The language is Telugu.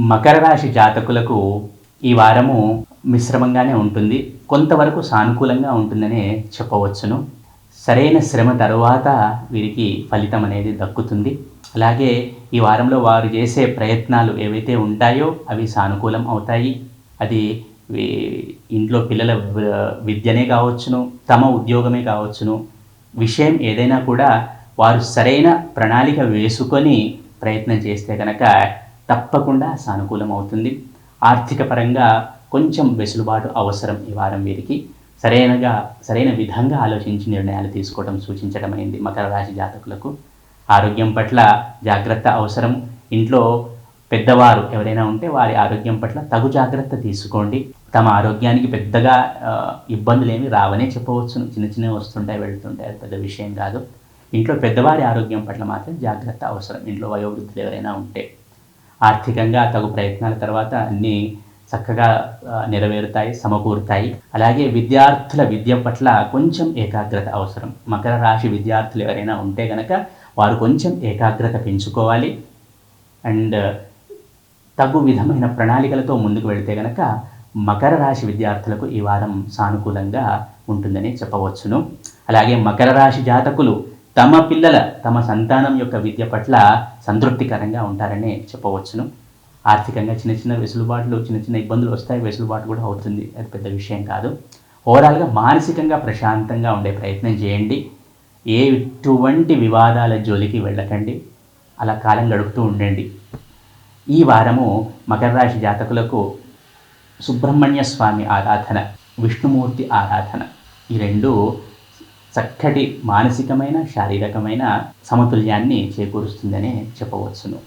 మకర రాశి జాతకులకు ఈ వారము మిశ్రమంగానే ఉంటుంది. కొంతవరకు సానుకూలంగా ఉంటుందనే చెప్పవచ్చును. సరైన శ్రమ తరువాత వీరికి ఫలితం అనేది దక్కుతుంది. అలాగే ఈ వారంలో వారు చేసే ప్రయత్నాలు ఏవైతే ఉంటాయో అవి సానుకూలం అవుతాయి. అది ఇంట్లో పిల్లల విద్యనే కావచ్చును, తమ ఉద్యోగమే కావచ్చును, విషయం ఏదైనా కూడా వారు సరైన ప్రణాళిక వేసుకొని ప్రయత్నం చేస్తే కనుక తప్పకుండా సానుకూలం అవుతుంది. ఆర్థిక పరంగా కొంచెం వెసులుబాటు అవసరం ఈ వారం వీరికి. సరైన విధంగా ఆలోచించి నిర్ణయాలు తీసుకోవడం సూచించడమైంది మకర రాశి జాతకులకు. ఆరోగ్యం పట్ల జాగ్రత్త అవసరం. ఇంట్లో పెద్దవారు ఎవరైనా ఉంటే వారి ఆరోగ్యం పట్ల తగు జాగ్రత్త తీసుకోండి. తమ ఆరోగ్యానికి పెద్దగా ఇబ్బందులు ఏమి రావనే చెప్పవచ్చును. చిన్న చిన్నవి వస్తుంటాయి, వెళ్తుంటాయి, అది పెద్ద విషయం కాదు. ఇంట్లో పెద్దవారి ఆరోగ్యం పట్ల మాత్రం జాగ్రత్త అవసరం, ఇంట్లో వయోవృద్ధులు ఎవరైనా ఉంటే. ఆర్థికంగా తగు ప్రయత్నాల తర్వాత అన్నీ చక్కగా నెరవేరుతాయి, సమకూరుతాయి. అలాగే విద్యార్థుల విద్య పట్ల కొంచెం ఏకాగ్రత అవసరం. మకర రాశి విద్యార్థులు ఎవరైనా ఉంటే కనుక వారు కొంచెం ఏకాగ్రత పెంచుకోవాలి. అండ్ తగు విధమైన ప్రణాళికలతో ముందుకు వెళితే కనుక మకర రాశి విద్యార్థులకు ఈ వారం సానుకూలంగా ఉంటుందని చెప్పవచ్చును. అలాగే మకర రాశి జాతకులు తమ సంతానం యొక్క విద్య పట్ల సంతృప్తికరంగా ఉంటారని చెప్పవచ్చును. ఆర్థికంగా చిన్న చిన్న వెసులుబాట్లు, చిన్న చిన్న ఇబ్బందులు వస్తాయి, వెసులుబాటు కూడా అవుతుంది, అది పెద్ద విషయం కాదు. ఓవరాల్గా మానసికంగా ప్రశాంతంగా ఉండే ప్రయత్నం చేయండి. ఎటువంటి వివాదాల జోలికి వెళ్ళకండి, అలా కాలం గడుపుతూ ఉండండి. ఈ వారము మకర రాశి జాతకులకు సుబ్రహ్మణ్య స్వామి ఆరాధన, విష్ణుమూర్తి ఆరాధన, ఈ రెండు చక్కటి మానసికమైన శారీరకమైన సమతుల్యాన్ని చేకూరుస్తుందనే చెప్పవచ్చును.